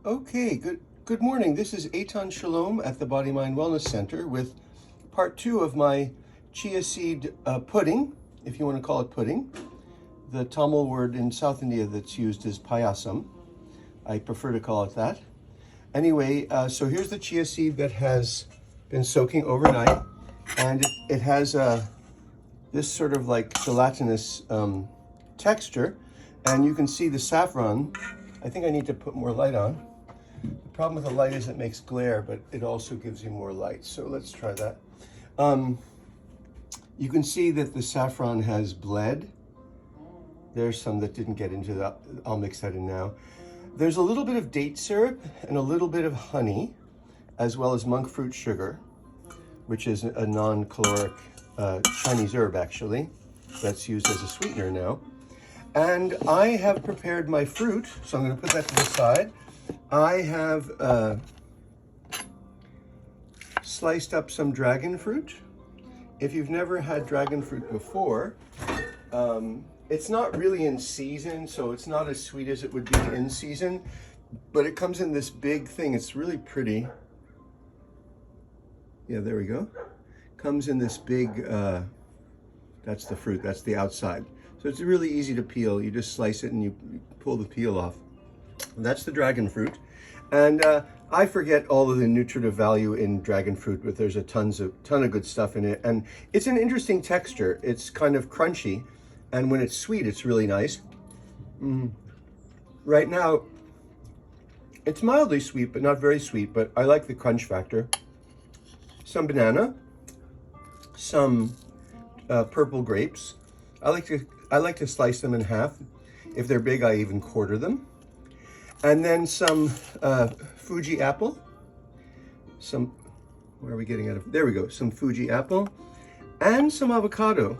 Okay, good morning. This is Eitan Shalom at the Body Mind Wellness Center with part two of my chia seed pudding, if you want to call it pudding. The Tamil word in South India that's used is payasam. I prefer to call it that. Anyway, so here's the chia seed that has been soaking overnight, and it has this sort of like gelatinous texture, and you can see the saffron. I think I need to put more light on. The problem with the light is it makes glare, but it also gives you more light. So let's try that. You can see that the saffron has bled. There's some that didn't get into that. I'll mix that in now. There's a little bit of date syrup and a little bit of honey, as well as monk fruit sugar, which is a non-caloric Chinese herb, actually. That's used as a sweetener now. And I have prepared my fruit, so I'm going to put that to the side. I have sliced up some dragon fruit. If you've never had dragon fruit before, it's not really in season, so it's not as sweet as it would be in season, but it comes in this big thing. It's really pretty. Yeah, there we go. Comes in this big, that's the fruit, that's the outside. So it's really easy to peel. You just slice it and you pull the peel off. That's the dragon fruit. And I forget all of the nutritive value in dragon fruit, but there's a ton of good stuff in it. And it's an interesting texture. It's kind of crunchy. And when it's sweet, it's really nice. Right now, it's mildly sweet, but not very sweet, but I like the crunch factor. Some banana, some purple grapes. I like to slice them in half. If they're big, I even quarter them. And then some Fuji apple. Where are we getting out of? There we go, some Fuji apple. And some avocado.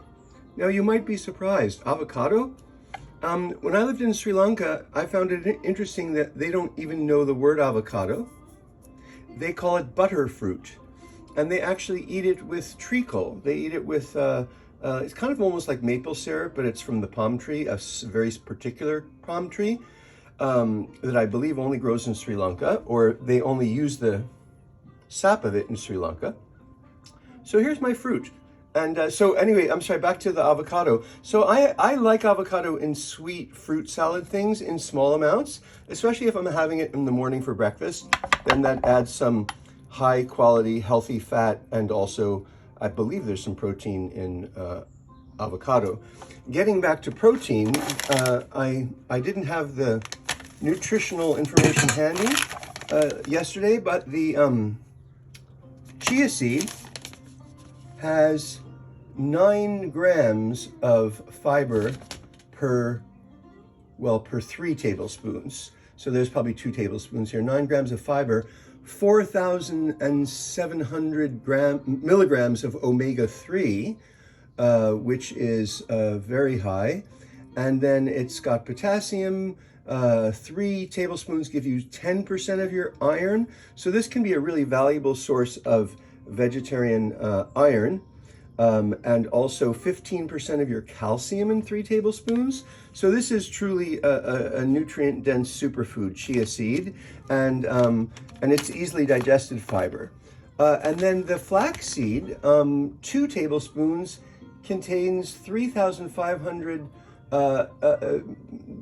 Now you might be surprised, avocado? When I lived in Sri Lanka, I found it interesting that they don't even know the word avocado. They call it butterfruit. And they actually eat it with treacle. They eat it with, it's kind of almost like maple syrup, but it's from the palm tree, a very particular palm tree. That I believe only grows in Sri Lanka, or they only use the sap of it in Sri Lanka. So here's my fruit. And so anyway, I'm sorry, back to the avocado. So I like avocado in sweet fruit salad things in small amounts, especially if I'm having it in the morning for breakfast. Then that adds some high quality, healthy fat, and also I believe there's some protein in avocado. Getting back to protein, I didn't have the nutritional information handy yesterday, but the chia seed has 9 grams of fiber per 3 tablespoons. So there's probably 2 tablespoons here. 9 grams of fiber, 4,700 milligrams of omega-3, which is very high. And then it's got potassium. 3 tablespoons give you 10% of your iron. So this can be a really valuable source of vegetarian iron. And also 15% of your calcium in 3 tablespoons. So this is truly a nutrient-dense superfood, chia seed, and it's easily digested fiber. And then the flax seed, 2 tablespoons, contains 3,500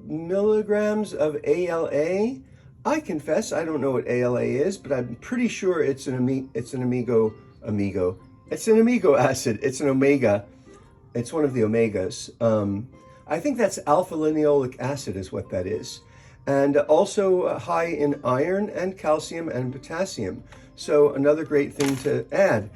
milligrams of ALA. I confess I don't know what ALA is, but I'm pretty sure it's an amigo acid. It's an omega. It's one of the omegas. I think that's alpha linoleic acid is what that is. And also high in iron and calcium and potassium. So another great thing to add.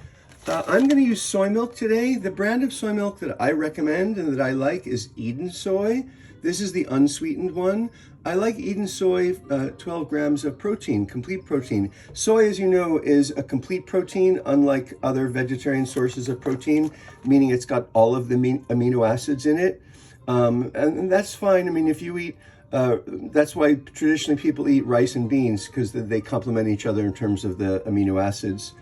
I'm going to use soy milk today. The brand of soy milk that I recommend and that I like is Eden Soy. This is the unsweetened one. I like Eden Soy, 12 grams of protein, complete protein. Soy, as you know, is a complete protein, unlike other vegetarian sources of protein, meaning it's got all of the amino acids in it. And that's fine. I mean, if you eat, that's why traditionally people eat rice and beans, because they complement each other in terms of the amino acids.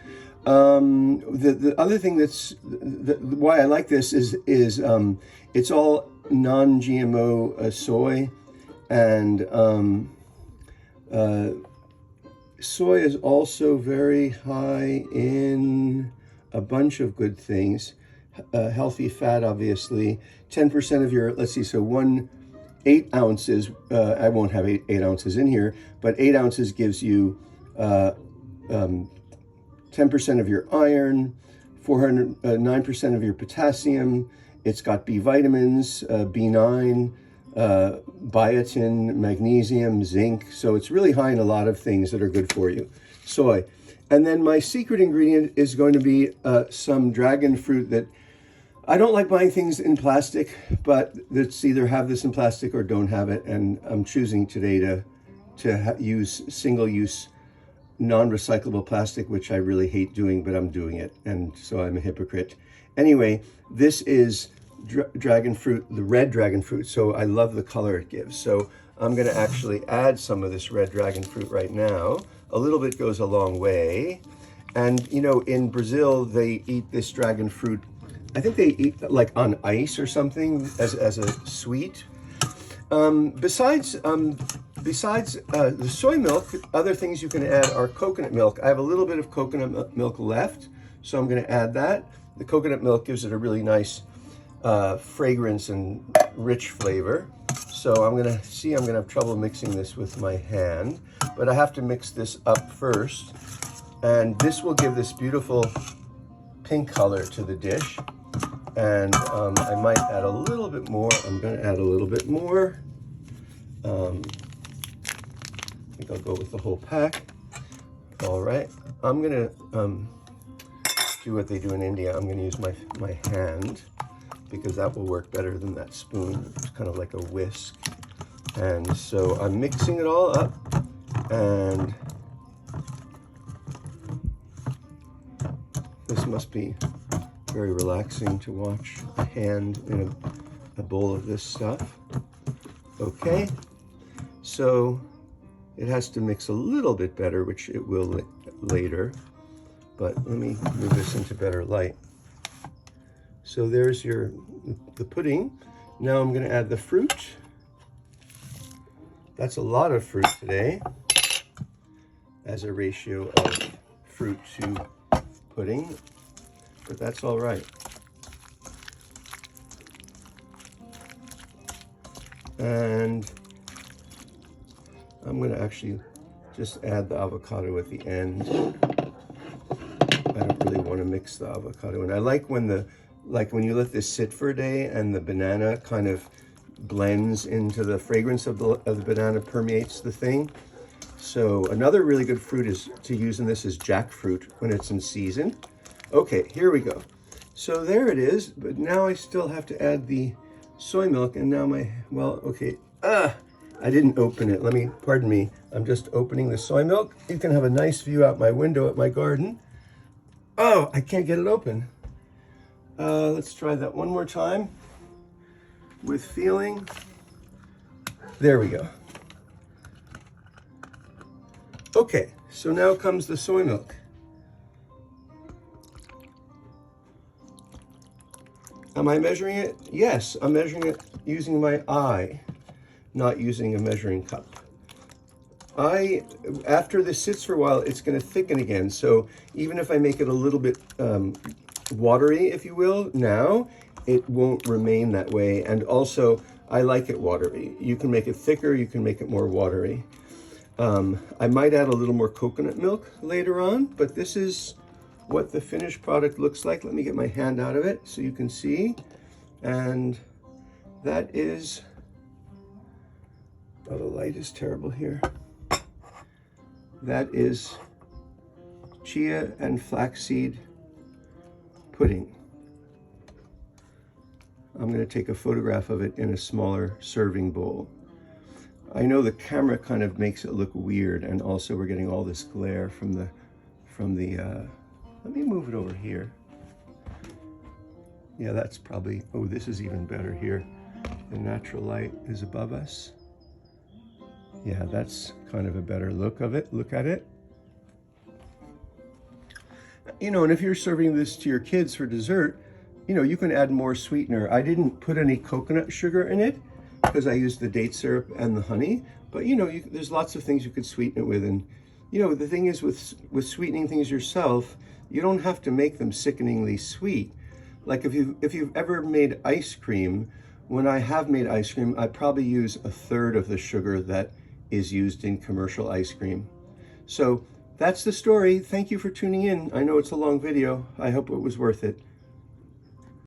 The other thing why I like this is it's all non-GMO soy, and soy is also very high in a bunch of good things. Healthy fat, obviously. 10% of your, let's see, so 8 ounces, I won't have 8 ounces in here, but 8 ounces gives you 10% of your iron, 9% of your potassium. It's got B vitamins, B9, biotin, magnesium, zinc. So it's really high in a lot of things that are good for you. Soy. And then my secret ingredient is going to be some dragon fruit that I don't like buying things in plastic, but let's either have this in plastic or don't have it. And I'm choosing today to use single-use, non-recyclable plastic, which I really hate doing, but I'm doing it. And so I'm a hypocrite. Anyway, this is dragon fruit, the red dragon fruit. So I love the color it gives. So I'm going to actually add some of this red dragon fruit right now. A little bit goes a long way. And, you know, in Brazil, they eat this dragon fruit. I think they eat like on ice or something as a sweet. Besides the soy milk, other things you can add are coconut milk. I have a little bit of coconut milk left, so I'm going to add that. The coconut milk gives it a really nice fragrance and rich flavor. So I'm going to have trouble mixing this with my hand, but I have to mix this up first. And this will give this beautiful pink color to the dish. And I might add a little bit more. I'm going to add a little bit more. I think I'll go with the whole pack. All right. I'm going to do what they do in India. I'm going to use my hand because that will work better than that spoon. It's kind of like a whisk. And so I'm mixing it all up. And this must be very relaxing to watch a hand in a bowl of this stuff. Okay, so it has to mix a little bit better, which it will later, but let me move this into better light. So there's the pudding. Now I'm going to add the fruit. That's a lot of fruit today as a ratio of fruit to pudding. But that's all right. And I'm going to actually just add the avocado at the end. I don't really want to mix the avocado. And I like when you let this sit for a day and the banana kind of blends into the fragrance of the banana, permeates the thing. So another really good fruit to use in this is jackfruit when it's in season. Okay, here we go. So there it is, but now I still have to add the soy milk, and now I didn't open it. Pardon me, I'm just opening the soy milk. You can have a nice view out my window at my garden. Oh, I can't get it open. Let's try that one more time with feeling. There we go. Okay, so now comes the soy milk. Am I measuring it? Yes, I'm measuring it using my eye, not using a measuring cup. After this sits for a while, it's going to thicken again. So even if I make it a little bit watery, if you will, now, it won't remain that way. And also, I like it watery. You can make it thicker, you can make it more watery. I might add a little more coconut milk later on, but this is what the finished product looks like. Let me get my hand out of it so you can see. And that is, oh, the light is terrible here. That is chia and flaxseed pudding. I'm going to take a photograph of it in a smaller serving bowl. I know the camera kind of makes it look weird, and also we're getting all this glare from the let me move it over here. Yeah, that's probably, oh, this is even better here. The natural light is above us. Yeah, that's kind of a better look of it. Look at it. You know, and if you're serving this to your kids for dessert, you know, you can add more sweetener. I didn't put any coconut sugar in it because I used the date syrup and the honey, but you know, there's lots of things you could sweeten it with, and You know, the thing is with sweetening things yourself, you don't have to make them sickeningly sweet. Like if you've ever made ice cream, when I have made ice cream, I probably use a third of the sugar that is used in commercial ice cream. So that's the story. Thank you for tuning in. I know it's a long video. I hope it was worth it.